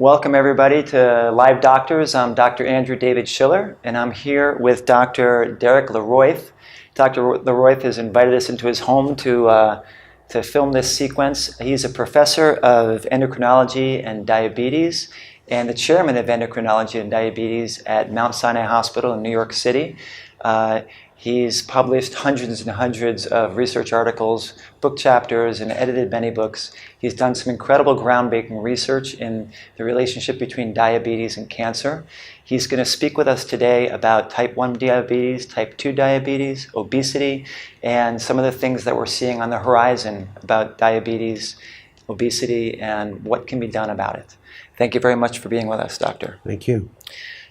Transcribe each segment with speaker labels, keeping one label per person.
Speaker 1: Welcome everybody to Live Doctors. I'm Dr. Andrew David Schiller, and I'm here with Dr. Derek LeRoith. Dr. LeRoith has invited us into his home to film this sequence. He's a professor of endocrinology and diabetes and the chairman of endocrinology and diabetes at Mount Sinai Hospital in New York City. He's published hundreds and hundreds of research articles, book chapters, and edited many books. He's done some incredible groundbreaking research in the relationship between diabetes and cancer. He's going to speak with us today about type 1 diabetes, type 2 diabetes, obesity, and some of the things that we're seeing on the horizon about diabetes, obesity, and what can be done about it. Thank you very much for being with us, Doctor.
Speaker 2: Thank you.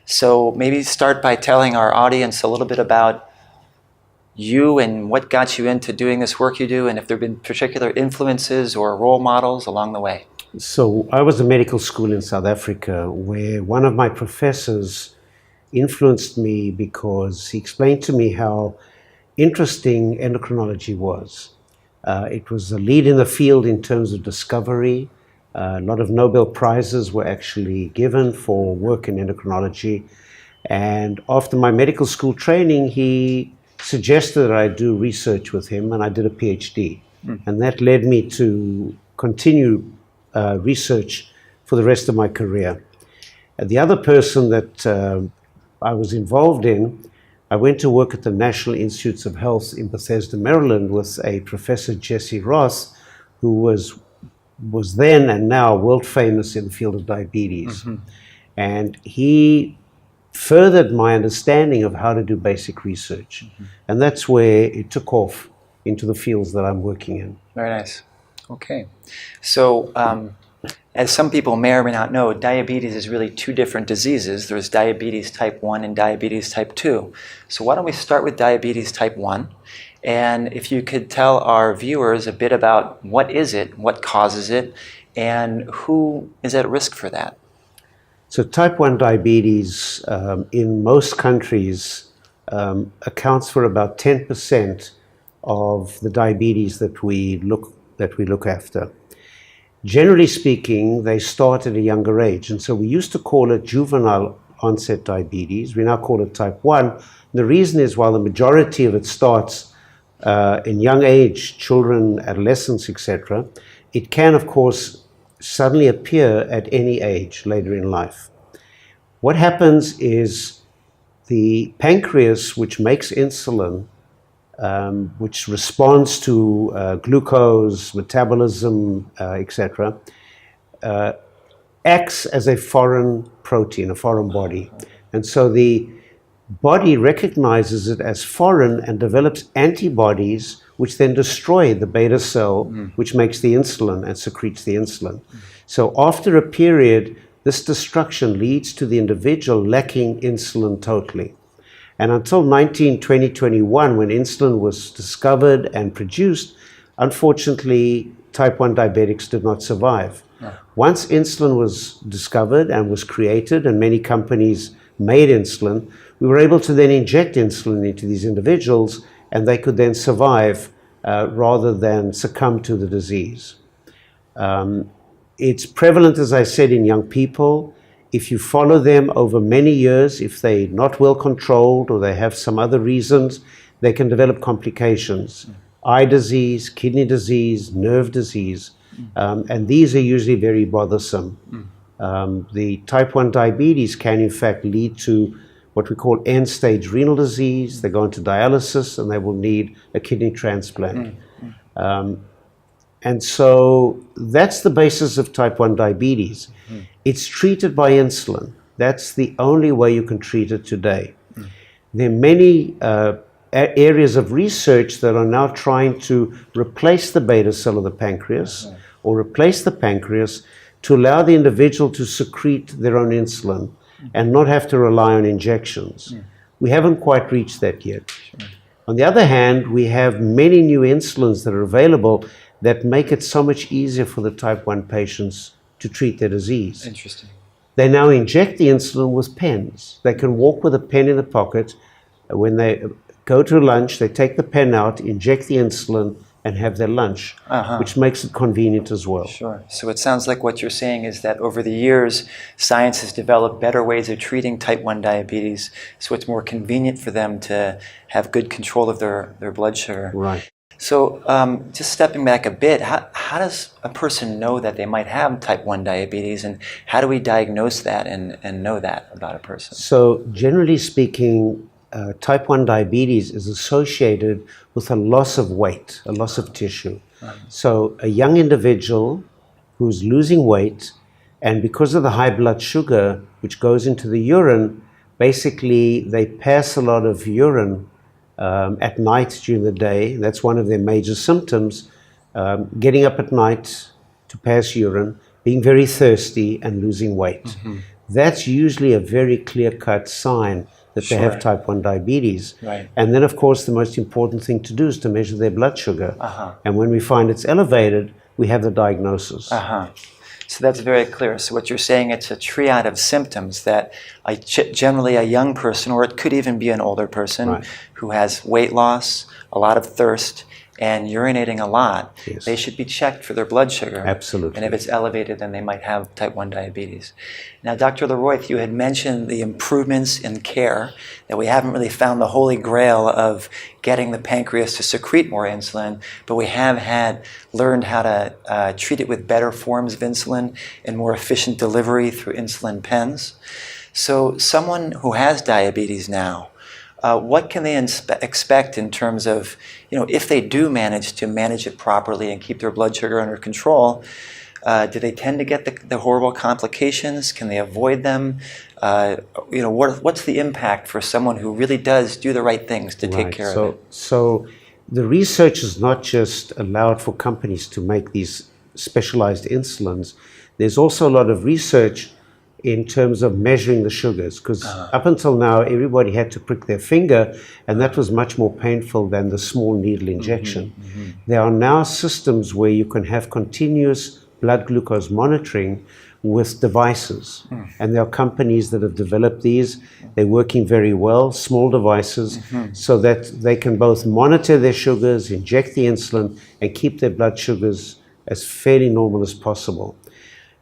Speaker 1: So maybe start by telling our audience a little bit about you and what got you into doing this work you do, and if there have been particular influences or role models along the way.
Speaker 2: So I was in medical school in South Africa where one of my professors influenced me because he explained to me how interesting endocrinology was. It was a lead in the field in terms of discovery. A lot of Nobel Prizes were actually given for work in endocrinology. And after my medical school training, he suggested that I do research with him, and I did a PhD. And that led me to continue research for the rest of my career. The other person that I was involved in, I went to work at the National Institutes of Health in Bethesda, Maryland, with a Professor Jesse Ross, who was then and now world famous in the field of diabetes. And he furthered my understanding of how to do basic research. And that's where it took off into the fields that I'm working in.
Speaker 1: Very nice. Okay. So as some people may or may not know, diabetes is really two different diseases. There's diabetes type 1 and diabetes type 2. So why don't we start with diabetes type 1? And if you could tell our viewers a bit about what is it, what causes it, and who is at risk for that?
Speaker 2: So type 1 diabetes in most countries accounts for about 10% of the diabetes that we look after. Generally speaking, they start at a younger age, and so we used to call it juvenile onset diabetes. We now call it type 1. And the reason is while the majority of it starts in young age, children, adolescents, etc., it can, of course, suddenly appear at any age later in life. What happens is the pancreas, which makes insulin, which responds to glucose, metabolism, etc., acts as a foreign protein, a foreign body. And so the body recognizes it as foreign and develops antibodies which then destroy the beta cell, which makes the insulin and secretes the insulin. So after a period, this destruction leads to the individual lacking insulin totally. And until 2021, when insulin was discovered and produced, unfortunately, type 1 diabetics did not survive. Once insulin was discovered and was created, and many companies made insulin, we were able to then inject insulin into these individuals, and they could then survive rather than succumb to the disease. It's prevalent, as I said, in young people. If you follow them over many years, if they're not well controlled or they have some other reasons, they can develop complications. Eye disease, kidney disease, nerve disease, and these are usually very bothersome. The type 1 diabetes can in fact lead to what we call end-stage renal disease. They go into dialysis and they will need a kidney transplant. And so that's the basis of type 1 diabetes. It's treated by insulin. That's the only way you can treat it today. There are many areas of research that are now trying to replace the beta cell of the pancreas or replace the pancreas to allow the individual to secrete their own insulin and not have to rely on injections. We haven't quite reached that yet. On the other hand, we have many new insulins that are available that make it so much easier for the type 1 patients to treat their disease.
Speaker 1: Interesting.
Speaker 2: They now inject the insulin with pens. They can walk with a pen in the pocket. When they go to lunch, they take the pen out, inject the insulin, and have their lunch, which makes it convenient as well.
Speaker 1: Sure. So it sounds like what you're saying is that over the years, science has developed better ways of treating type 1 diabetes, so it's more convenient for them to have good control of their blood sugar.
Speaker 2: Right.
Speaker 1: So just stepping back a bit, how does a person know that they might have type 1 diabetes, and how do we diagnose that and know that about a person?
Speaker 2: So generally speaking, type 1 diabetes is associated with a loss of weight, a loss of tissue. So a young individual who's losing weight, and because of the high blood sugar which goes into the urine, basically they pass a lot of urine at night during the day. That's one of their major symptoms, getting up at night to pass urine, being very thirsty, and losing weight. That's usually a very clear-cut sign that they have type 1 diabetes.
Speaker 1: Right.
Speaker 2: And then, of course, the most important thing to do is to measure their blood sugar. And when we find it's elevated, we have the diagnosis.
Speaker 1: So that's very clear. So what you're saying, it's a triad of symptoms that generally a young person, or it could even be an older person, who has weight loss, a lot of thirst, and urinating a lot, they should be checked for their blood sugar.
Speaker 2: Absolutely.
Speaker 1: And if it's elevated, then they might have type 1 diabetes. Now, Dr. LeRoith, you had mentioned the improvements in care, that we haven't really found the holy grail of getting the pancreas to secrete more insulin, but we have learned how to treat it with better forms of insulin and more efficient delivery through insulin pens. So someone who has diabetes now, what can they expect in terms of, if they do manage to manage it properly and keep their blood sugar under control, do they tend to get the horrible complications? Can they avoid them? What's the impact for someone who really does do the right things to take care of it?
Speaker 2: So the research is not just allowed for companies to make these specialized insulins. There's also a lot of research in terms of measuring the sugars, because up until now everybody had to prick their finger, and that was much more painful than the small needle injection. There are now systems where you can have continuous blood glucose monitoring with devices, and there are companies that have developed these. They're working very well, small devices, so that they can both monitor their sugars, inject the insulin, and keep their blood sugars as fairly normal as possible.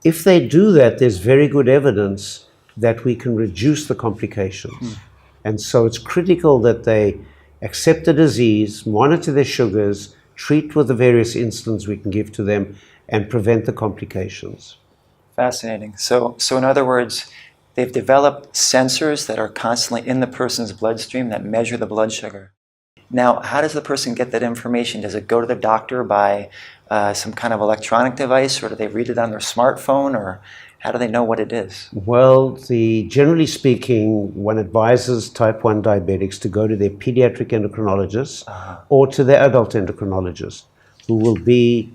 Speaker 2: If they do that, there's very good evidence that we can reduce the complications. And so it's critical that they accept the disease, monitor their sugars, treat with the various insulins we can give to them, and prevent the complications.
Speaker 1: Fascinating. So in other words, they've developed sensors that are constantly in the person's bloodstream that measure the blood sugar. Now, how does the person get that information? Does it go to the doctor by some kind of electronic device, or do they read it on their smartphone, or how do they know what it is?
Speaker 2: Well, generally speaking, one advises type 1 diabetics to go to their pediatric endocrinologist or to their adult endocrinologist, who will be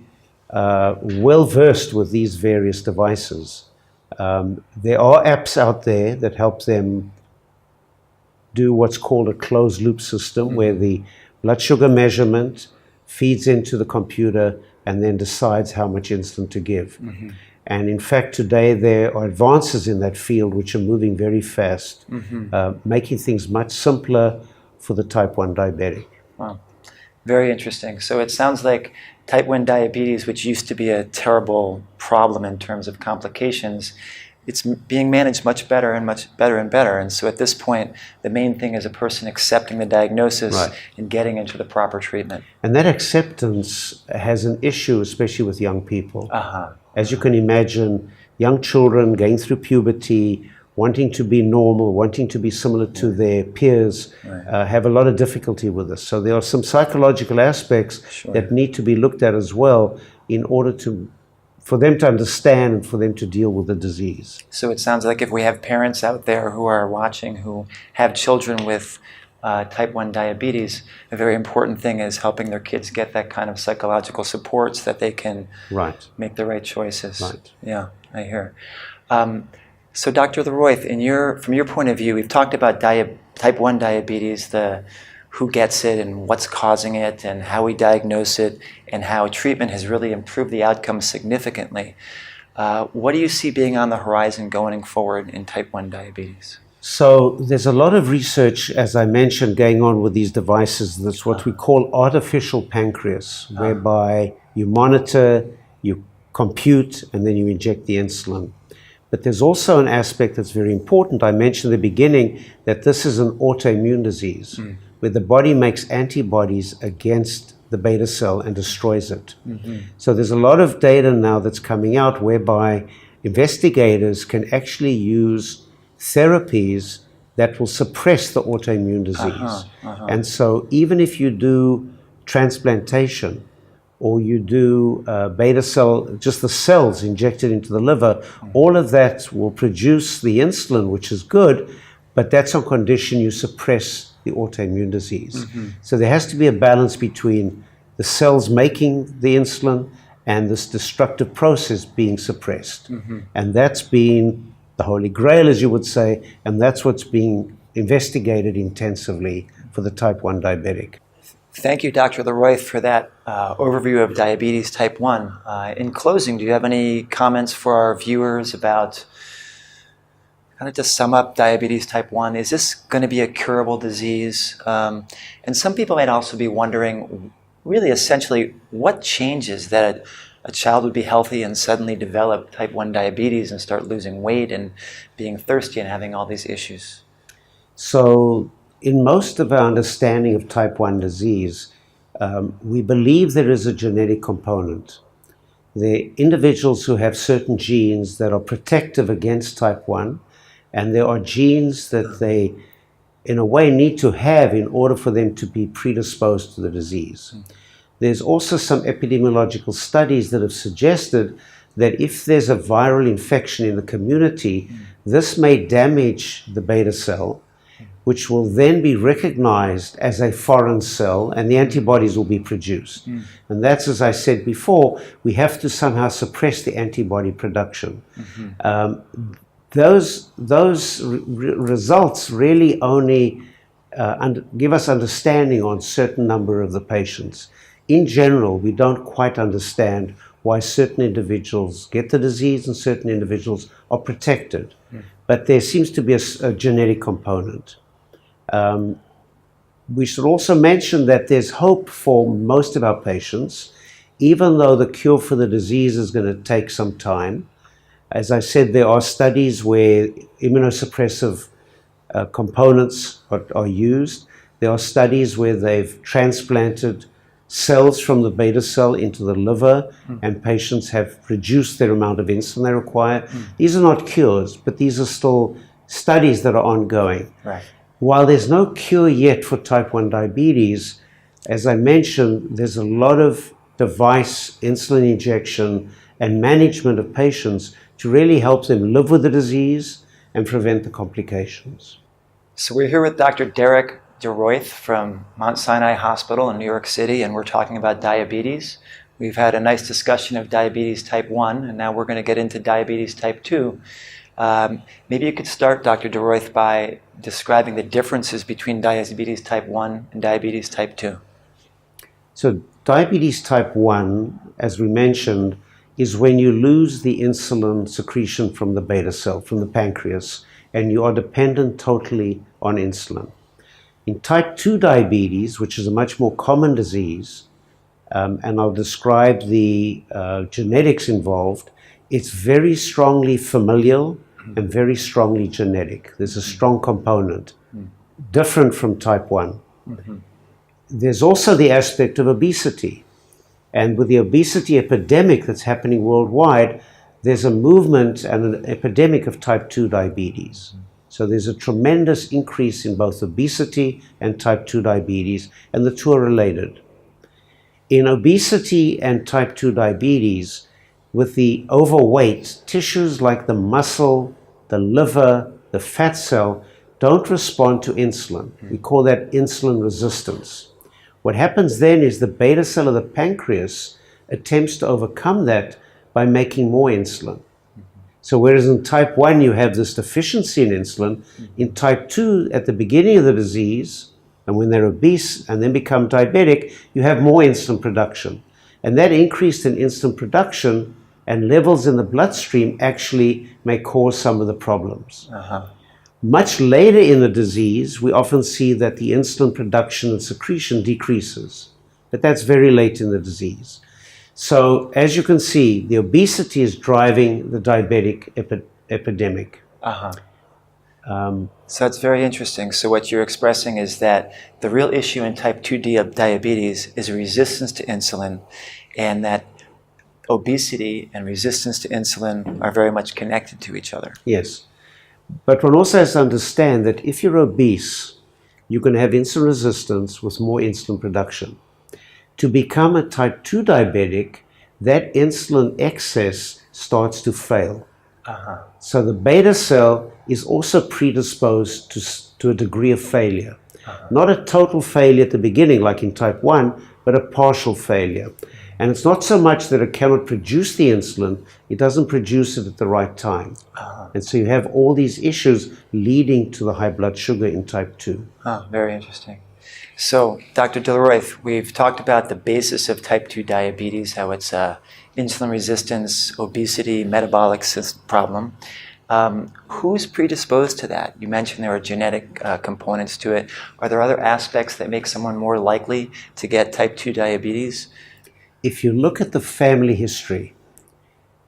Speaker 2: well versed with these various devices. There are apps out there that help them do what's called a closed loop system, where the blood sugar measurement feeds into the computer and then decides how much insulin to give. And in fact, today there are advances in that field which are moving very fast, making things much simpler for the type 1 diabetic.
Speaker 1: Wow. Very interesting. So it sounds like type 1 diabetes, which used to be a terrible problem in terms of complications, it's being managed much better and better. And so at this point, the main thing is a person accepting the diagnosis and getting into the proper treatment.
Speaker 2: And that acceptance has an issue, especially with young people. As you can imagine, young children going through puberty, wanting to be normal, wanting to be similar to their peers, have a lot of difficulty with this. So there are some psychological aspects that need to be looked at as well in order for them to understand and for them to deal with the disease.
Speaker 1: So it sounds like if we have parents out there who are watching who have children with type 1 diabetes, a very important thing is helping their kids get that kind of psychological support so that they can make the right choices. Yeah, I hear. So Dr. LeRoith, from your point of view, we've talked about type 1 diabetes, who gets it and what's causing it and how we diagnose it and how treatment has really improved the outcomes significantly. What do you see being on the horizon going forward in type 1 diabetes?
Speaker 2: So there's a lot of research, as I mentioned, going on with these devices. That's what we call artificial pancreas, whereby you monitor, you compute, and then you inject the insulin. But there's also an aspect that's very important. I mentioned in the beginning that this is an autoimmune disease, where the body makes antibodies against the beta cell and destroys it. So there's a lot of data now that's coming out whereby investigators can actually use therapies that will suppress the autoimmune disease. And so even if you do transplantation or you do beta cell, just the cells injected into the liver, all of that will produce the insulin, which is good, but that's on condition you suppress the autoimmune disease. So there has to be a balance between the cells making the insulin and this destructive process being suppressed. And that's been the holy grail, as you would say, and that's what's being investigated intensively for the type 1 diabetic.
Speaker 1: Thank you, Dr. LeRoith, for that overview of diabetes type 1. In closing, do you have any comments for our viewers about, kind of to sum up diabetes type 1, is this going to be a curable disease? And some people might also be wondering, really essentially, what changes that a child would be healthy and suddenly develop type 1 diabetes and start losing weight and being thirsty and having all these issues?
Speaker 2: So in most of our understanding of type 1 disease, we believe there is a genetic component. The individuals who have certain genes that are protective against type 1, and there are genes that they, in a way, need to have in order for them to be predisposed to the disease. There's also some epidemiological studies that have suggested that if there's a viral infection in the community, this may damage the beta cell, which will then be recognized as a foreign cell, and the antibodies will be produced. And that's, as I said before, we have to somehow suppress the antibody production. Those results really only give us understanding on a certain number of the patients. In general, we don't quite understand why certain individuals get the disease and certain individuals are protected. But there seems to be a genetic component. We should also mention that there's hope for most of our patients, even though the cure for the disease is going to take some time. As I said, there are studies where immunosuppressive components are used. There are studies where they've transplanted cells from the beta cell into the liver, and patients have reduced their amount of insulin they require. These are not cures, but these are still studies that are ongoing.
Speaker 1: Right.
Speaker 2: While there's no cure yet for type 1 diabetes, as I mentioned, there's a lot of device insulin injection and management of patients to really help them live with the disease and prevent the complications.
Speaker 1: So we're here with Dr. Derek LeRoith from Mount Sinai Hospital in New York City, and we're talking about diabetes. We've had a nice discussion of diabetes type 1, and now we're going to get into diabetes type 2. Maybe you could start, Dr. LeRoith, by describing the differences between diabetes type 1 and diabetes type 2.
Speaker 2: So diabetes type 1, as we mentioned, is when you lose the insulin secretion from the beta cell, from the pancreas, and you are dependent totally on insulin. In type 2 diabetes, which is a much more common disease, and I'll describe the genetics involved, it's very strongly familial and very strongly genetic. There's a strong component, different from type 1. There's also the aspect of obesity. And with the obesity epidemic that's happening worldwide, there's a movement and an epidemic of type 2 diabetes. So there's a tremendous increase in both obesity and type 2 diabetes, and the two are related. In obesity and type 2 diabetes, with the overweight, tissues like the muscle, the liver, the fat cell don't respond to insulin. We call that insulin resistance. What happens then is the beta cell of the pancreas attempts to overcome that by making more insulin. So whereas in type 1 you have this deficiency in insulin, in type 2 at the beginning of the disease, and when they're obese and then become diabetic, you have more insulin production. And that increase in insulin production and levels in the bloodstream actually may cause some of the problems. Much later in the disease, we often see that the insulin production and secretion decreases, but that's very late in the disease. So as you can see, the obesity is driving the diabetic epidemic.
Speaker 1: So it's very interesting. So what you're expressing is that the real issue in type 2 diabetes is resistance to insulin, and that obesity and resistance to insulin are very much connected to each other.
Speaker 2: Yes. But one also has to understand that if you're obese, you're going to have insulin resistance with more insulin production. To become a type 2 diabetic, that insulin excess starts to fail. So the beta cell is also predisposed to a degree of failure. Not a total failure at the beginning like in type 1, but a partial failure. And it's not so much that it cannot produce the insulin, it doesn't produce it at the right time. And so you have all these issues leading to the high blood sugar in type 2.
Speaker 1: Very interesting. So, Dr. LeRoith, we've talked about the basis of type 2 diabetes, how it's insulin resistance, obesity, metabolic problem. Who's predisposed to that? You mentioned there are genetic components to it. Are there other aspects that make someone more likely to get type 2 diabetes?
Speaker 2: If you look at the family history,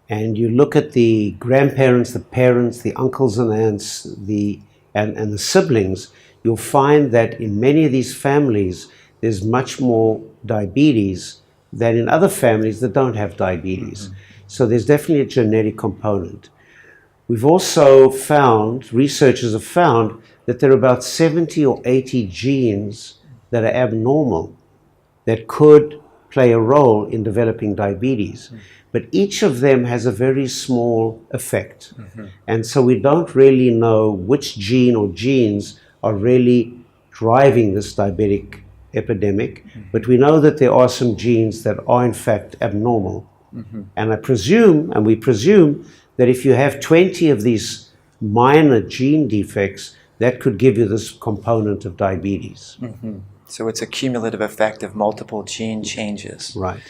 Speaker 2: and you look at the grandparents, the parents, the uncles and aunts, and the siblings, you'll find that in many of these families, there's much more diabetes than in other families that don't have diabetes. So there's definitely a genetic component. We've also found, researchers have found, that there are about 70 or 80 genes that are abnormal that could play a role in developing diabetes. But each of them has a very small effect. And so we don't really know which gene or genes are really driving this diabetic epidemic, but we know that there are some genes that are in fact abnormal. And I presume, and we presume, that if you have 20 of these minor gene defects, that could give you this component of diabetes.
Speaker 1: So it's a cumulative effect of multiple gene changes.
Speaker 2: Right.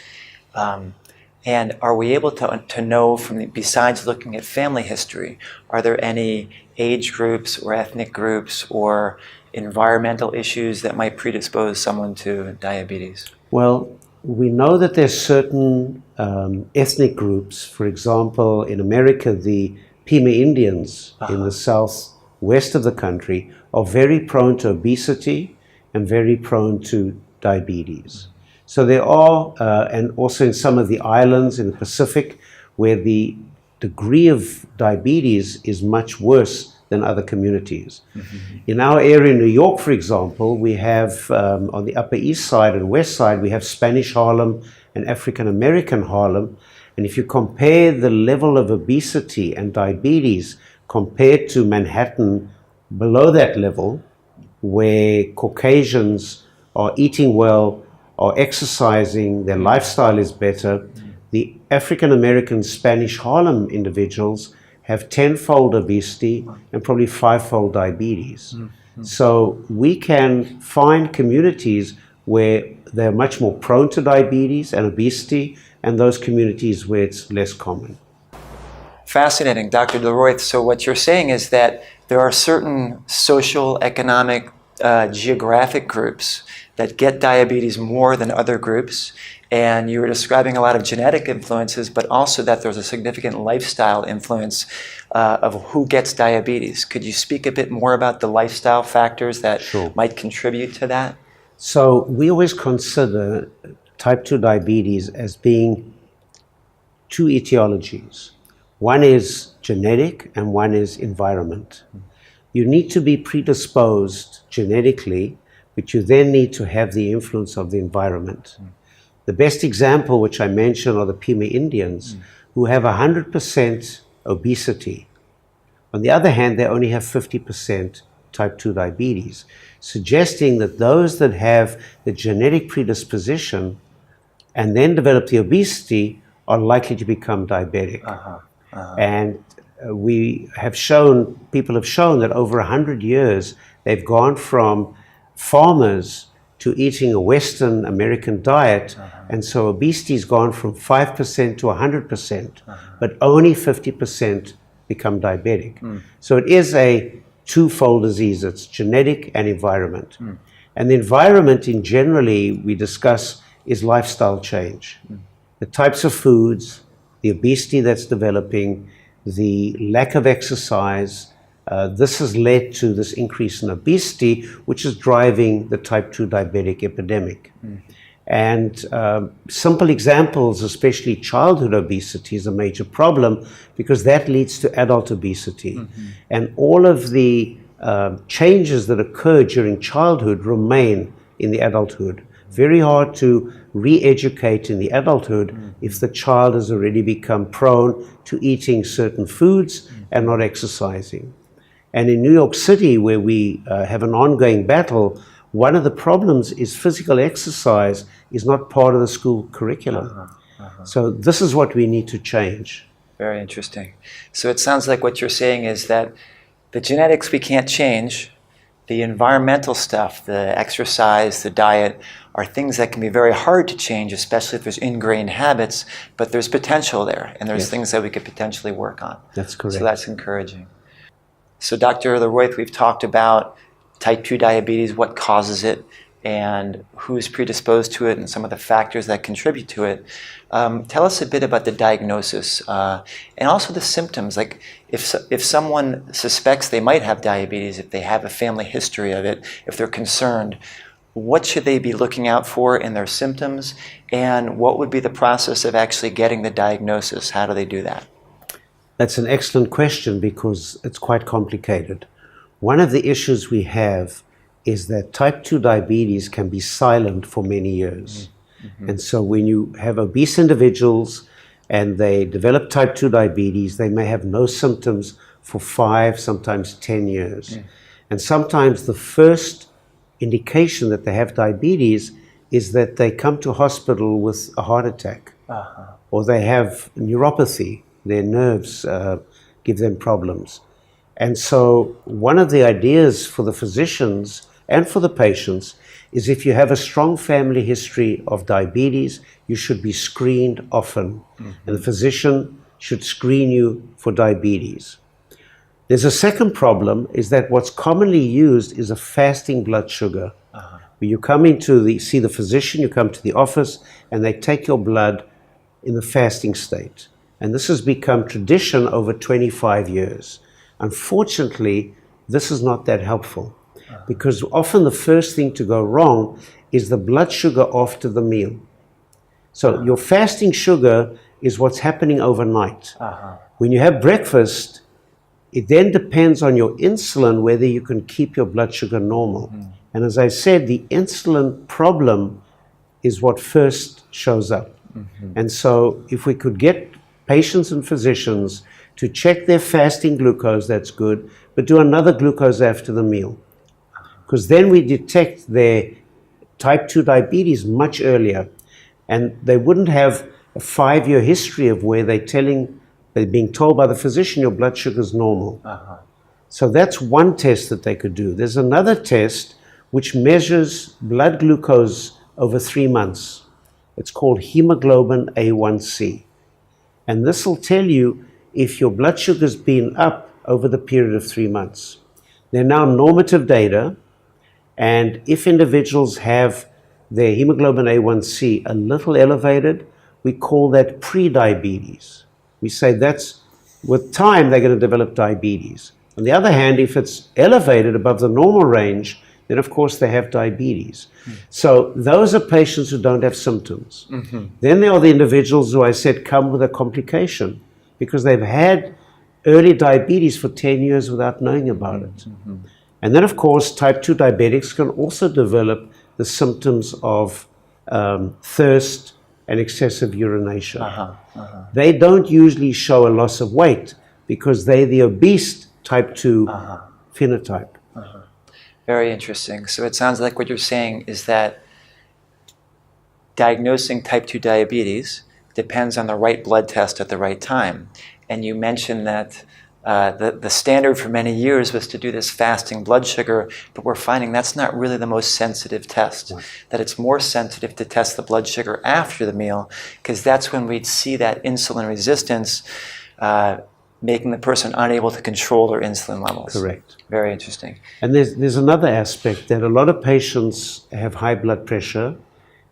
Speaker 1: And are we able to know from besides looking at family history, are there any age groups or ethnic groups or environmental issues that might predispose someone to diabetes?
Speaker 2: Well, we know that there's certain ethnic groups. For example, in America, the Pima Indians in the southwest of the country are very prone to obesity and very prone to diabetes. So there are, and also in some of the islands in the Pacific, where the degree of diabetes is much worse than other communities. In our area in New York, for example, we have on the Upper East Side and West Side, we have Spanish Harlem and African American Harlem. And if you compare the level of obesity and diabetes compared to Manhattan below that level, where Caucasians are eating well, are exercising, their lifestyle is better, the African American Spanish Harlem individuals have 10-fold obesity and probably 5-fold diabetes. So we can find communities where they're much more prone to diabetes and obesity, and those communities where it's less common.
Speaker 1: Fascinating, Dr. LeRoith. So what you're saying is that there are certain social, economic, geographic groups that get diabetes more than other groups, and you were describing a lot of genetic influences, but also that there's a significant lifestyle influence of who gets diabetes. Could you speak a bit more about the lifestyle factors that might contribute to that?
Speaker 2: So we always consider type 2 diabetes as being two etiologies. One is genetic and one is environment. You need to be predisposed genetically, but you then need to have the influence of the environment. The best example, which I mentioned, are the Pima Indians, who have 100% obesity. On the other hand, they only have 50% type 2 diabetes, suggesting that those that have the genetic predisposition and then develop the obesity are likely to become diabetic. And we have shown, people have shown that over 100 years, they've gone from farmers to eating a Western American diet, and so obesity has gone from 5% to 100%, but only 50% become diabetic. So it is a twofold disease. It's genetic and environment. And the environment in generally we discuss is lifestyle change. The types of foods, the obesity that's developing, the lack of exercise, this has led to this increase in obesity, which is driving the type 2 diabetic epidemic. And simple examples, especially childhood obesity, is a major problem because that leads to adult obesity. And all of the changes that occur during childhood remain in the adulthood. Very hard to re-educate in the adulthood if the child has already become prone to eating certain foods and not exercising. And in New York City, where we have an ongoing battle, one of the problems is physical exercise is not part of the school curriculum. So this is what we need to change.
Speaker 1: Very interesting. So it sounds like what you're saying is that the genetics we can't change, the environmental stuff, the exercise, the diet, are things that can be very hard to change, especially if there's ingrained habits, but there's potential there, and there's things that we could potentially work on.
Speaker 2: That's correct.
Speaker 1: So that's encouraging. So Dr. LeRoith, we've talked about type 2 diabetes, what causes it, and who's predisposed to it, and some of the factors that contribute to it. Tell us a bit about the diagnosis, and also the symptoms. Like if someone suspects they might have diabetes, if they have a family history of it, if they're concerned, what should they be looking out for in their symptoms, and what would be the process of actually getting the diagnosis? How do they do that?
Speaker 2: That's an excellent question because it's quite complicated. One of the issues we have is that type 2 diabetes can be silent for many years. And so when you have obese individuals and they develop type 2 diabetes, they may have no symptoms for 5, sometimes 10 years. And sometimes the first indication that they have diabetes is that they come to hospital with a heart attack, or they have neuropathy, their nerves give them problems. And so one of the ideas for the physicians and for the patients is if you have a strong family history of diabetes, you should be screened often. And the physician should screen you for diabetes. There's a second problem, is that what's commonly used is a fasting blood sugar. Where you come see the physician, you come to the office, and they take your blood in the fasting state. And this has become tradition over 25 years. Unfortunately, this is not that helpful because often the first thing to go wrong is the blood sugar after the meal. So your fasting sugar is what's happening overnight. When you have breakfast, it then depends on your insulin whether you can keep your blood sugar normal. And as I said, the insulin problem is what first shows up. And so if we could get patients and physicians to check their fasting glucose, that's good, but do another glucose after the meal. Because then we detect their type 2 diabetes much earlier, and they wouldn't have a 5-year history of where they're being told by the physician your blood sugar is normal. So that's one test that they could do. There's another test which measures blood glucose over 3 months. It's called Hemoglobin A1c. And this will tell you if your blood sugar's been up over the period of 3 months. They're now normative data, and if individuals have their hemoglobin A1c a little elevated, we call that pre-diabetes. We say that's, with time, they're going to develop diabetes. On the other hand, if it's elevated above the normal range, then of course they have diabetes. So those are patients who don't have symptoms. Then there are the individuals who I said come with a complication because they've had early diabetes for 10 years without knowing about it. And then of course type 2 diabetics can also develop the symptoms of thirst and excessive urination. They don't usually show a loss of weight because they're the obese type 2 phenotype.
Speaker 1: Very interesting. So it sounds like what you're saying is that diagnosing type 2 diabetes depends on the right blood test at the right time. And you mentioned that the standard for many years was to do this fasting blood sugar, but we're finding that's not really the most sensitive test, that it's more sensitive to test the blood sugar after the meal, because that's when we'd see that insulin resistance making the person unable to control their insulin levels.
Speaker 2: Correct.
Speaker 1: Very interesting.
Speaker 2: And there's another aspect that a lot of patients have high blood pressure,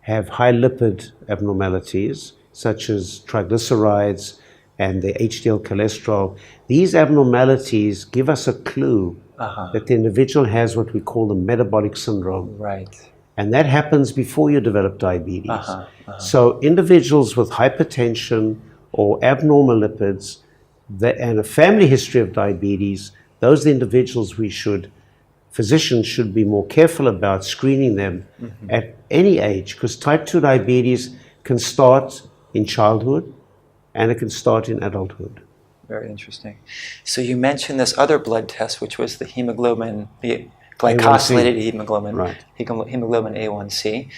Speaker 2: have high lipid abnormalities, such as triglycerides and the HDL cholesterol. These abnormalities give us a clue that the individual has what we call the metabolic syndrome.
Speaker 1: Right.
Speaker 2: And that happens before you develop diabetes. So individuals with hypertension or abnormal lipids and a family history of diabetes, those individuals physicians should be more careful about screening them at any age, because type 2 diabetes can start in childhood and it can start in adulthood.
Speaker 1: Very interesting. So you mentioned this other blood test, which was the hemoglobin, the glycosylated hemoglobin,
Speaker 2: right.
Speaker 1: Hemoglobin A1c.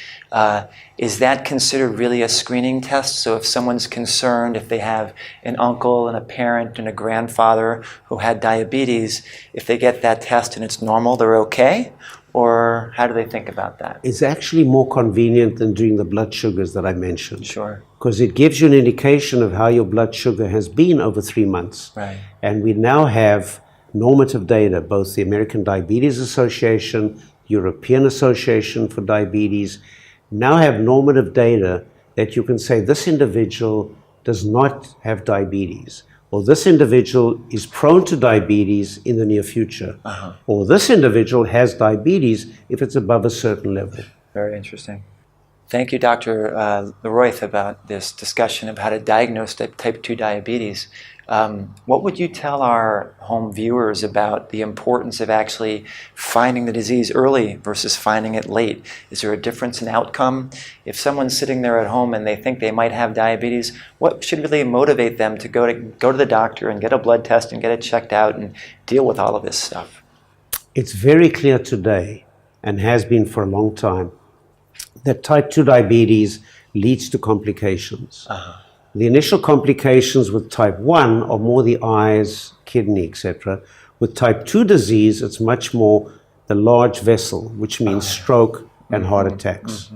Speaker 1: Is that considered really a screening test? So if someone's concerned, if they have an uncle and a parent and a grandfather who had diabetes, if they get that test and it's normal, they're okay? Or how do they think about that?
Speaker 2: It's actually more convenient than doing the blood sugars that I mentioned.
Speaker 1: Sure.
Speaker 2: Because it gives you an indication of how your blood sugar has been over 3 months.
Speaker 1: Right.
Speaker 2: And we now have normative data, both the American Diabetes Association, European Association for Diabetes, now have normative data that you can say this individual does not have diabetes, or this individual is prone to diabetes in the near future, or this individual has diabetes if it's above a certain level.
Speaker 1: Very interesting. Thank you, Dr. LeRoith, about this discussion of how to diagnose type 2 diabetes. What would you tell our home viewers about the importance of actually finding the disease early versus finding it late? Is there a difference in outcome? If someone's sitting there at home and they think they might have diabetes, what should really motivate them to go to the doctor and get a blood test and get it checked out and deal with all of this stuff?
Speaker 2: It's very clear today, and has been for a long time, that type 2 diabetes leads to complications. The initial complications with type 1 are more the eyes, kidney, etc. With type 2 disease, it's much more the large vessel, which means stroke and heart attacks.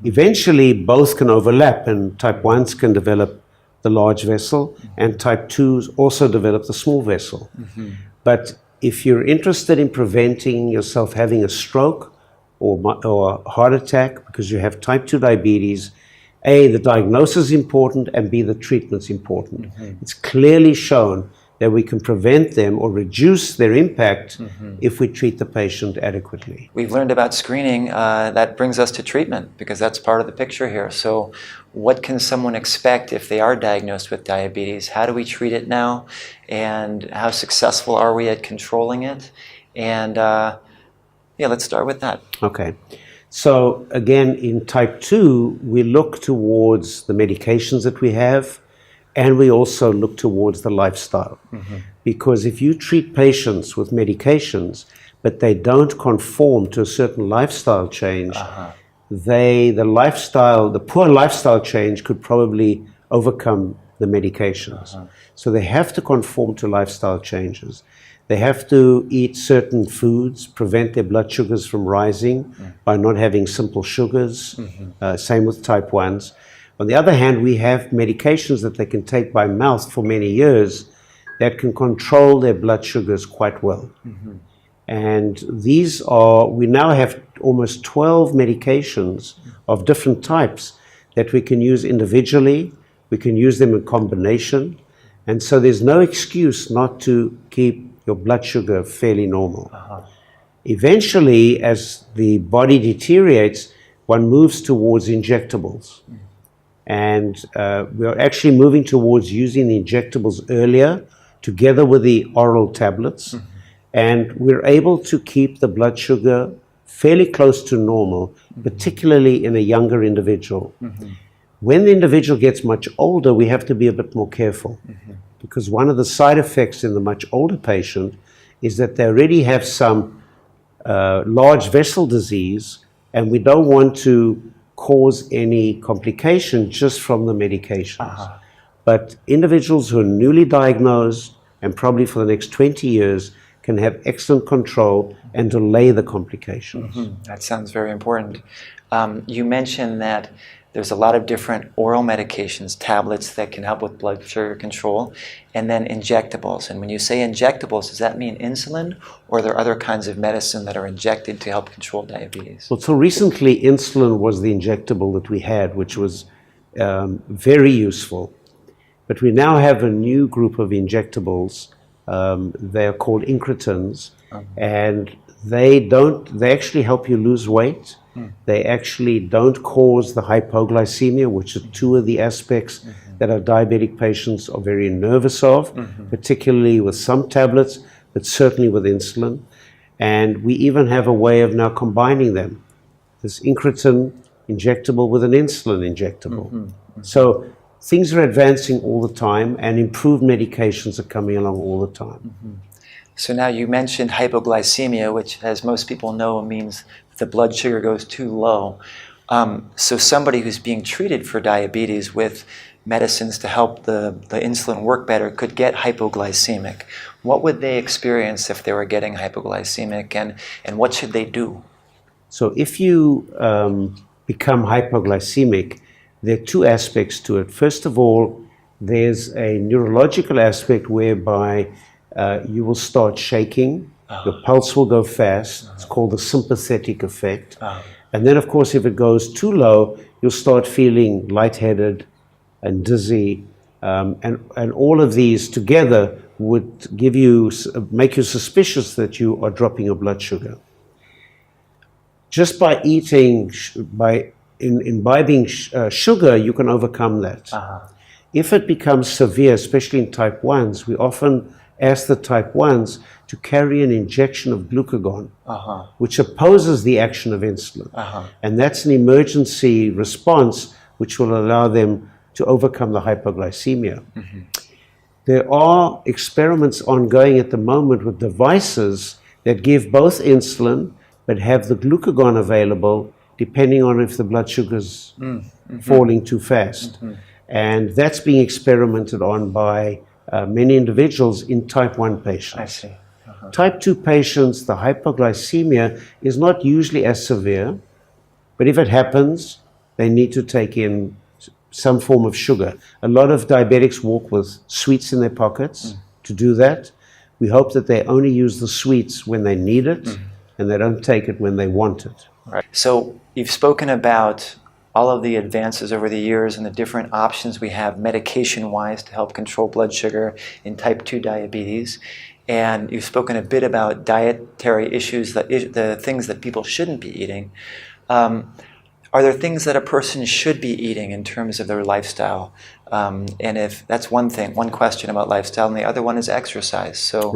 Speaker 2: Eventually, both can overlap, and type 1s can develop the large vessel, and type 2s also develop the small vessel. But if you're interested in preventing yourself having a stroke or a heart attack because you have type 2 diabetes, A, the diagnosis is important, and B, the treatment's important. It's clearly shown that we can prevent them or reduce their impact if we treat the patient adequately.
Speaker 1: We've learned about screening. That brings us to treatment, because that's part of the picture here. So what can someone expect if they are diagnosed with diabetes? How do we treat it now? And how successful are we at controlling it? And yeah, let's start with that.
Speaker 2: Okay. So again, in type 2, we look towards the medications that we have, and we also look towards the lifestyle. Because if you treat patients with medications, but they don't conform to a certain lifestyle change, the poor lifestyle change could probably overcome the medications. So they have to conform to lifestyle changes. They have to eat certain foods, prevent their blood sugars from rising by not having simple sugars. Same with type 1s. On the other hand, we have medications that they can take by mouth for many years that can control their blood sugars quite well. And we now have almost 12 medications of different types that we can use individually. We can use them in combination. And so there's no excuse not to keep your blood sugar fairly normal. Eventually, as the body deteriorates, one moves towards injectables. And we're actually moving towards using the injectables earlier, together with the oral tablets. And we're able to keep the blood sugar fairly close to normal, particularly in a younger individual. When the individual gets much older, we have to be a bit more careful. Because one of the side effects in the much older patient is that they already have some large vessel disease, and we don't want to cause any complication just from the medications. But individuals who are newly diagnosed, and probably for the next 20 years, can have excellent control and delay the complications.
Speaker 1: That sounds very important. You mentioned that there's a lot of different oral medications, tablets that can help with blood sugar control, and then injectables. And when you say injectables, does that mean insulin, or are there other kinds of medicine that are injected to help control diabetes?
Speaker 2: Well, so recently insulin was the injectable that we had, which was very useful. But we now have a new group of injectables. They're called incretins, and they actually help you lose weight. They actually don't cause the hypoglycemia, which are two of the aspects that our diabetic patients are very nervous of, particularly with some tablets, but certainly with insulin. And we even have a way of now combining them. This incretin injectable with an insulin injectable. So things are advancing all the time, and improved medications are coming along all the time.
Speaker 1: So now you mentioned hypoglycemia, which, as most people know, means the blood sugar goes too low. So somebody who's being treated for diabetes with medicines to help the insulin work better could get hypoglycemic. What would they experience if they were getting hypoglycemic, and what should they do?
Speaker 2: So if you become hypoglycemic, there are two aspects to it. First of all, there's a neurological aspect whereby you will start shaking, your pulse will go fast. It's called the sympathetic effect. And then, of course, if it goes too low, you'll start feeling lightheaded and dizzy. And all of these together would make you suspicious that you are dropping your blood sugar. Just by eating, imbibing sugar, you can overcome that. If it becomes severe, especially in type 1s, we often ask the type 1s to carry an injection of glucagon, which opposes the action of insulin. And that's an emergency response which will allow them to overcome the hypoglycemia. There are experiments ongoing at the moment with devices that give both insulin but have the glucagon available depending on if the blood sugar's falling too fast. And that's being experimented on by many individuals in type 1 patients.
Speaker 1: I see.
Speaker 2: Type 2 patients, the hypoglycemia is not usually as severe, but if it happens, they need to take in some form of sugar. A lot of diabetics walk with sweets in their pockets to do that. We hope that they only use the sweets when they need it, and they don't take it when they want it.
Speaker 1: Right. So you've spoken about all of the advances over the years and the different options we have medication-wise to help control blood sugar in type 2 diabetes. And you've spoken a bit about dietary issues, the things that people shouldn't be eating. Are there things that a person should be eating in terms of their lifestyle? And if that's one question about lifestyle, and the other one is exercise. So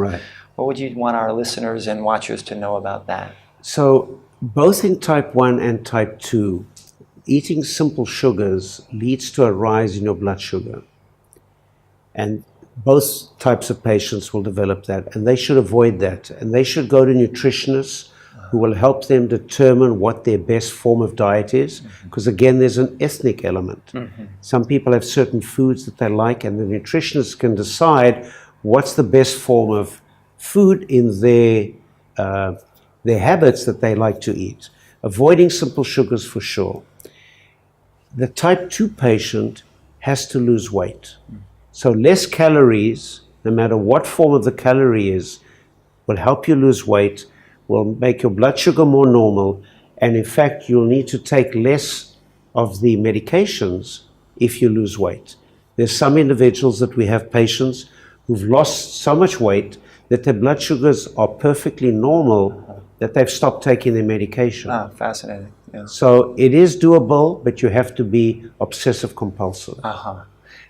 Speaker 1: what would you want our listeners and watchers to know about that?
Speaker 2: So both in type 1 and type 2, eating simple sugars leads to a rise in your blood sugar. And both types of patients will develop that, and they should avoid that. And they should go to nutritionists who will help them determine what their best form of diet is, because again, there's an ethnic element. Some people have certain foods that they like, and the nutritionist can decide what's the best form of food in their habits that they like to eat. Avoiding simple sugars for sure. The type 2 patient has to lose weight. So less calories, no matter what form of the calorie is, will help you lose weight, will make your blood sugar more normal, and in fact, you'll need to take less of the medications if you lose weight. There's some individuals that we have patients who've lost so much weight that their blood sugars are perfectly normal, that they've stopped taking their medication.
Speaker 1: Fascinating. Yeah.
Speaker 2: So it is doable, but you have to be obsessive compulsive.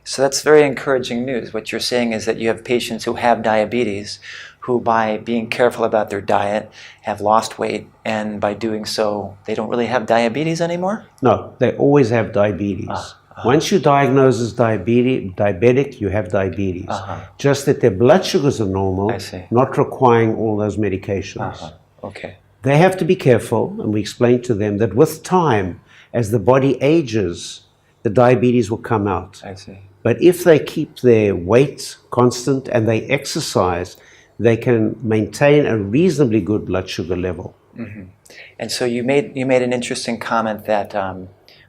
Speaker 1: So that's very encouraging news. What you're saying is that you have patients who have diabetes who, by being careful about their diet, have lost weight, and by doing so, they don't really have diabetes anymore?
Speaker 2: No, they always have diabetes. Once you're diagnosed as diabetic, you have diabetes. Just that their blood sugars are normal, not requiring all those medications.
Speaker 1: Okay.
Speaker 2: They have to be careful, and we explain to them that with time, as the body ages, the diabetes will come out.
Speaker 1: I see.
Speaker 2: But if they keep their weight constant and they exercise, they can maintain a reasonably good blood sugar level.
Speaker 1: And so you made an interesting comment that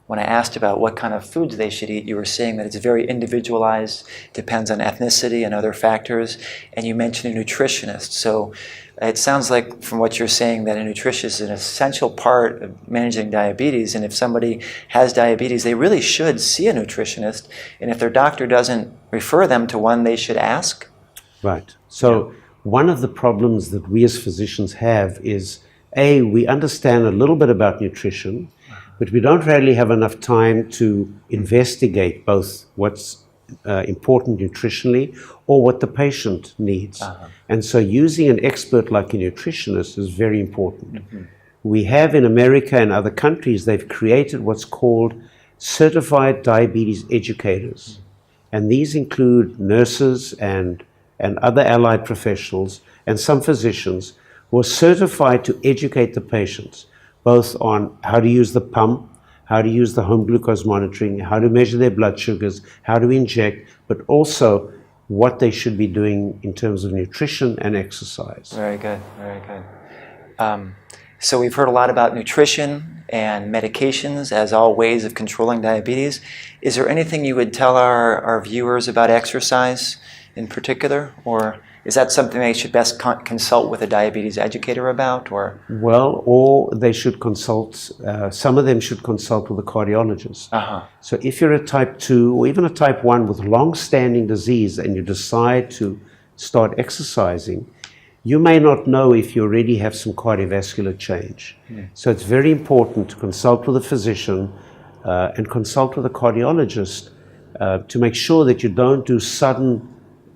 Speaker 1: when I asked about what kind of foods they should eat, you were saying that it's very individualized, depends on ethnicity and other factors, and you mentioned a nutritionist. So it sounds like from what you're saying that a nutritionist is an essential part of managing diabetes, and if somebody has diabetes, they really should see a nutritionist, and if their doctor doesn't refer them to one, they should ask.
Speaker 2: Right. So one of the problems that we as physicians have is, A, we understand a little bit about nutrition, but we don't really have enough time to investigate both what's important nutritionally or what the patient needs. And so using an expert like a nutritionist is very important. We have in America and other countries, they've created what's called certified diabetes educators. And these include nurses and other allied professionals and some physicians who are certified to educate the patients, both on how to use the pump, how to use the home glucose monitoring, how to measure their blood sugars, how to inject, but also what they should be doing in terms of nutrition and exercise.
Speaker 1: Very good, very good. So we've heard a lot about nutrition and medications as all ways of controlling diabetes. Is there anything you would tell our viewers about exercise in particular, or is that something they should best consult with a diabetes educator about? Or
Speaker 2: they should consult, some of them should consult with a cardiologist. So if you're a type 2 or even a type 1 with long-standing disease and you decide to start exercising, you may not know if you already have some cardiovascular change. So it's very important to consult with a physician and consult with a cardiologist to make sure that you don't do sudden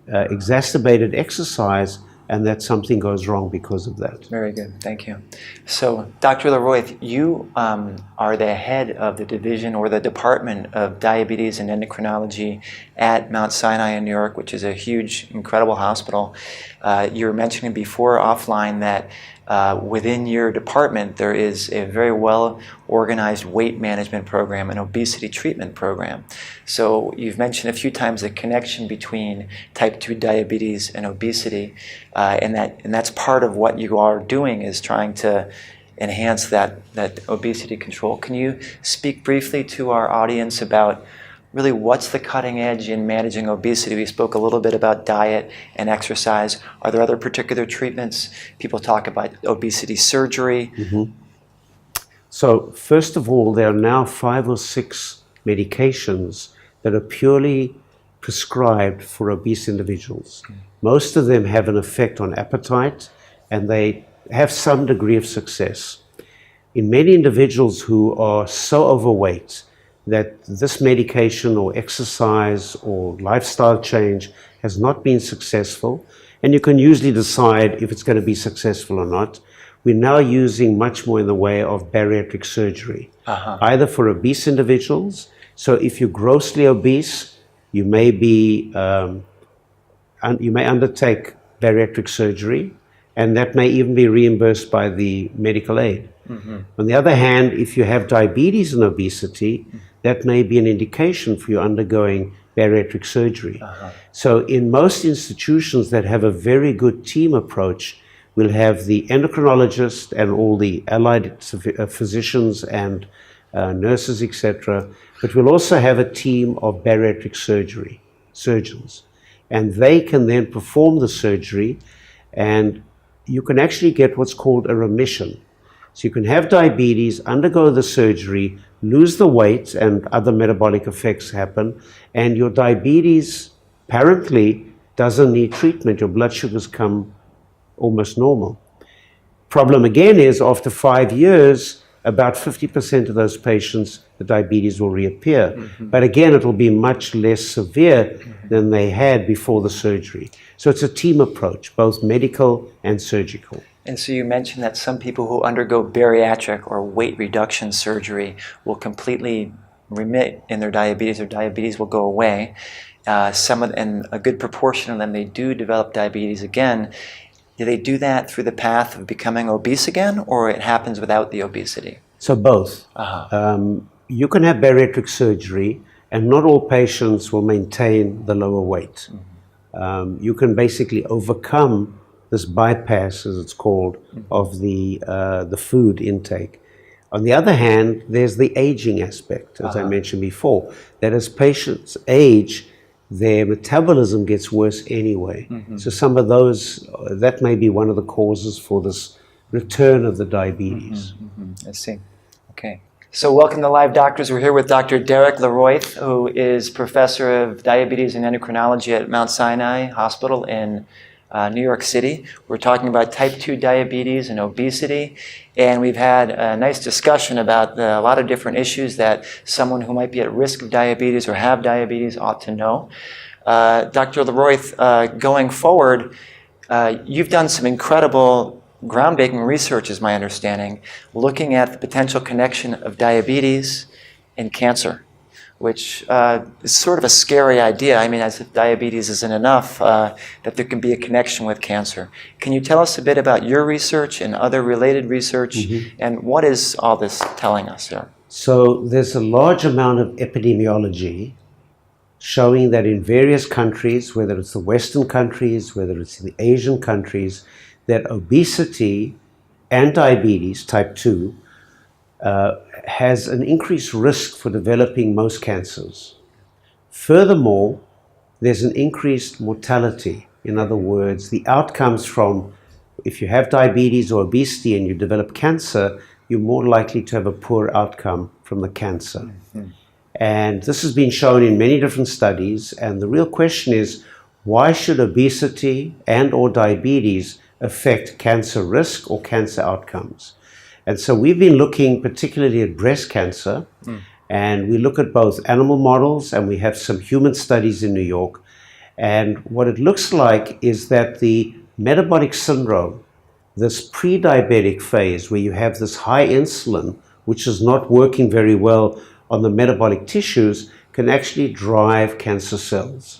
Speaker 2: exacerbated exercise and that something goes wrong because of that.
Speaker 1: Very good, thank you. So Dr. LeRoith, you are the head of the division or the department of diabetes and endocrinology at Mount Sinai in New York, which is a huge, incredible hospital. You were mentioning before offline that within your department there is a very well organized weight management program and obesity treatment program. So you've mentioned a few times the connection between type 2 diabetes and obesity, and that's part of what you are doing is trying to enhance that obesity control. Can you speak briefly to our audience about really what's the cutting edge in managing obesity? We spoke a little bit about diet and exercise. Are there other particular treatments? People talk about obesity surgery.
Speaker 2: So first of all, there are now 5 or 6 medications that are purely prescribed for obese individuals. Most of them have an effect on appetite and they have some degree of success. In many individuals who are so overweight that this medication or exercise or lifestyle change has not been successful, and you can usually decide if it's going to be successful or not, we're now using much more in the way of bariatric surgery, either for obese individuals. So if you're grossly obese, you may undertake bariatric surgery, and that may even be reimbursed by the medical aid. On the other hand, if you have diabetes and obesity, that may be an indication for you undergoing bariatric surgery. So in most institutions that have a very good team approach, we'll have the endocrinologist and all the allied physicians and nurses, etc. But we'll also have a team of bariatric surgeons. And they can then perform the surgery, and you can actually get what's called a remission. So you can have diabetes, undergo the surgery, lose the weight, and other metabolic effects happen, and your diabetes apparently doesn't need treatment. Your blood sugars come almost normal. Problem again is after 5 years, about 50% of those patients, the diabetes will reappear. But again, it will be much less severe than they had before the surgery. So it's a team approach, both medical and surgical.
Speaker 1: And so you mentioned that some people who undergo bariatric or weight reduction surgery will completely remit in their diabetes will go away. And a good proportion of them, they do develop diabetes again. Do they do that through the path of becoming obese again, or it happens without the obesity?
Speaker 2: So both. You can have bariatric surgery, and not all patients will maintain the lower weight. You can basically overcome this bypass, as it's called, of the food intake. On the other hand, there's the aging aspect, as I mentioned before, that as patients age, their metabolism gets worse anyway. So some of those, that may be one of the causes for this return of the diabetes.
Speaker 1: I see. Okay. So welcome to Live Doctors. We're here with Dr. Derek LeRoith, who is professor of diabetes and endocrinology at Mount Sinai Hospital in New York City. We're talking about type 2 diabetes and obesity, and we've had a nice discussion about a lot of different issues that someone who might be at risk of diabetes or have diabetes ought to know. Dr. LeRoith, going forward, you've done some incredible groundbreaking research, is my understanding, looking at the potential connection of diabetes and cancer, which is sort of a scary idea. I mean, as if diabetes isn't enough, that there can be a connection with cancer. Can you tell us a bit about your research and other related research, and what is all this telling us here?
Speaker 2: So there's a large amount of epidemiology showing that in various countries, whether it's the Western countries, whether it's the Asian countries, that obesity and diabetes, type 2, has an increased risk for developing most cancers. Furthermore, there's an increased mortality. In other words, the outcomes from, if you have diabetes or obesity and you develop cancer, you're more likely to have a poor outcome from the cancer. And this has been shown in many different studies, and the real question is, why should obesity and or diabetes affect cancer risk or cancer outcomes? And so we've been looking particularly at breast cancer, and we look at both animal models and we have some human studies in New York. And what it looks like is that the metabolic syndrome, this pre-diabetic phase where you have this high insulin, which is not working very well on the metabolic tissues, can actually drive cancer cells.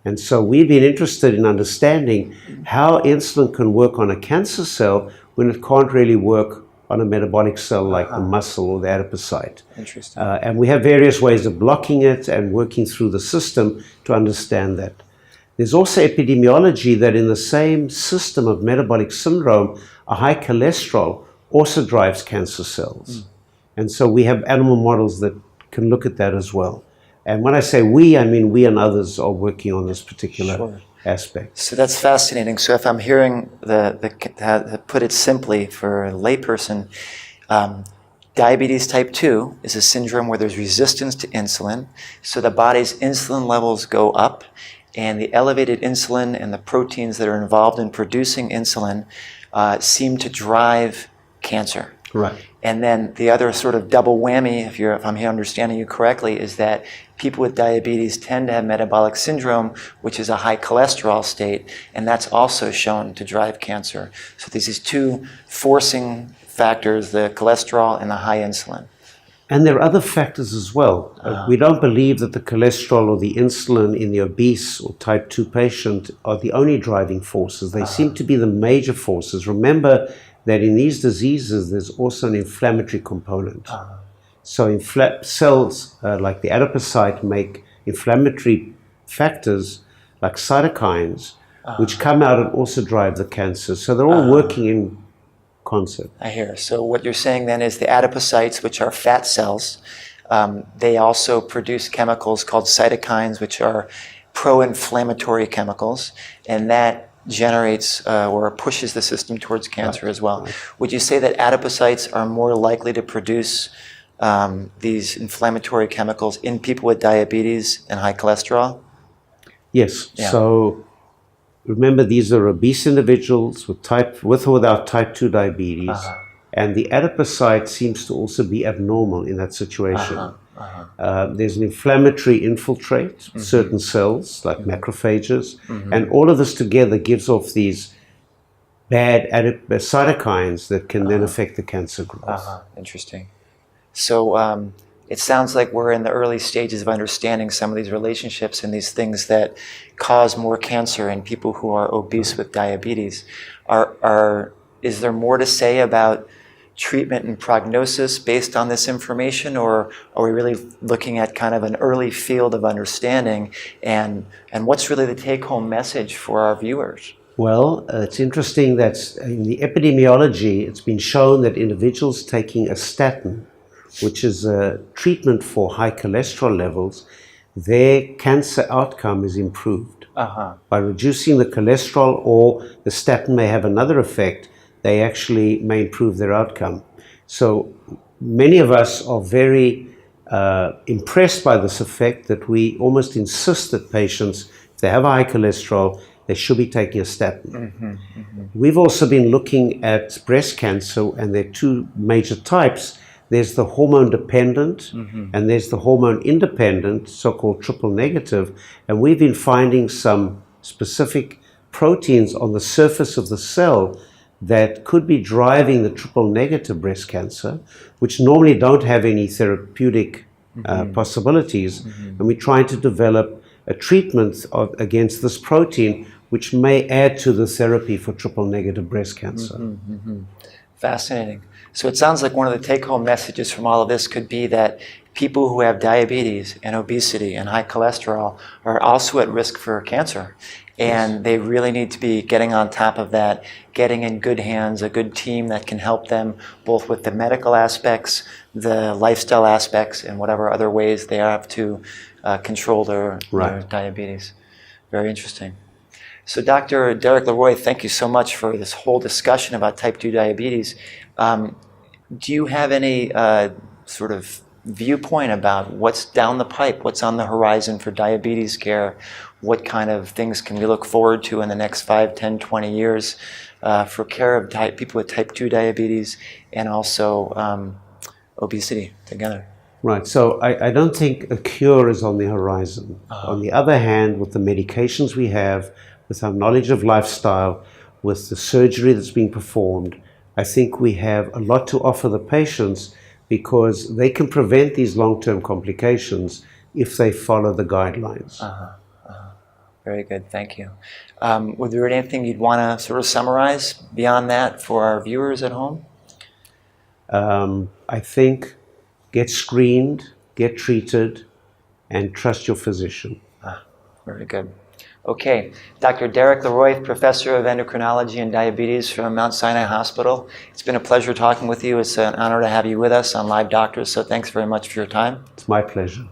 Speaker 2: And so we've been interested in understanding how insulin can work on a cancer cell when it can't really work on a metabolic cell like the muscle or the adipocyte.
Speaker 1: Interesting.
Speaker 2: And we have various ways of blocking it and working through the system to understand that. There's also epidemiology that in the same system of metabolic syndrome, a high cholesterol also drives cancer cells. And so we have animal models that can look at that as well. And when I say we, I mean we and others are working on this particular aspect.
Speaker 1: So that's fascinating. So if I'm hearing to put it simply for a layperson, diabetes type 2 is a syndrome where there's resistance to insulin, so the body's insulin levels go up, and the elevated insulin and the proteins that are involved in producing insulin seem to drive cancer.
Speaker 2: Right.
Speaker 1: And then the other sort of double whammy, if I'm understanding you correctly, is that people with diabetes tend to have metabolic syndrome, which is a high cholesterol state, and that's also shown to drive cancer. So there's these two forcing factors, the cholesterol and the high insulin.
Speaker 2: And there are other factors as well. We don't believe that the cholesterol or the insulin in the obese or type 2 patient are the only driving forces. They seem to be the major forces. Remember that in these diseases, there's also an inflammatory component. So cells like the adipocyte make inflammatory factors like cytokines, which come out and also drive the cancer. So they're all working in concert.
Speaker 1: I hear. So what you're saying then is the adipocytes, which are fat cells, they also produce chemicals called cytokines, which are pro-inflammatory chemicals, and that generates or pushes the system towards cancer as well. Would you say that adipocytes are more likely to produce these inflammatory chemicals in people with diabetes and high cholesterol?
Speaker 2: Yes. So remember, these are obese individuals with or without type 2 diabetes, and the adipocyte seems to also be abnormal in that situation. There's an inflammatory infiltrate certain cells like macrophages, and all of this together gives off these bad cytokines that can then affect the cancer growth.
Speaker 1: Interesting. So it sounds like we're in the early stages of understanding some of these relationships and these things that cause more cancer in people who are obese with diabetes. Is there more to say about treatment and prognosis based on this information, or are we really looking at kind of an early field of understanding, and what's really the take-home message for our viewers?
Speaker 2: Well, it's interesting that in the epidemiology, it's been shown that individuals taking a statin, which is a treatment for high cholesterol levels, their cancer outcome is improved. By reducing the cholesterol, or the statin may have another effect, they actually may improve their outcome. So many of us are very impressed by this effect, that we almost insist that patients, if they have a high cholesterol, they should be taking a statin. We've also been looking at breast cancer, and there are two major types. There's the hormone dependent and there's the hormone independent, so-called triple negative. And we've been finding some specific proteins on the surface of the cell that could be driving the triple negative breast cancer, which normally don't have any therapeutic possibilities. And we're trying to develop a treatment against this protein, which may add to the therapy for triple negative breast cancer.
Speaker 1: Fascinating. So it sounds like one of the take-home messages from all of this could be that people who have diabetes and obesity and high cholesterol are also at risk for cancer. And they really need to be getting on top of that, getting in good hands, a good team that can help them both with the medical aspects, the lifestyle aspects, and whatever other ways they have to control their diabetes. Very interesting. So Dr. Derek LeRoith, thank you so much for this whole discussion about type 2 diabetes. Do you have any sort of viewpoint about what's down the pipe, what's on the horizon for diabetes care? What kind of things can we look forward to in the next 5, 10, 20 years for care of people with type 2 diabetes and also obesity together?
Speaker 2: Right, so I don't think a cure is on the horizon. On the other hand, with the medications we have, with our knowledge of lifestyle, with the surgery that's being performed, I think we have a lot to offer the patients, because they can prevent these long-term complications if they follow the guidelines.
Speaker 1: Very good, thank you. Was there anything you'd want to sort of summarize beyond that for our viewers at home?
Speaker 2: I think get screened, get treated, and trust your physician.
Speaker 1: Very good. Okay, Dr. Derek LeRoith, Professor of Endocrinology and Diabetes from Mount Sinai Hospital. It's been a pleasure talking with you. It's an honor to have you with us on Live Doctors, so thanks very much for your time.
Speaker 2: It's my pleasure.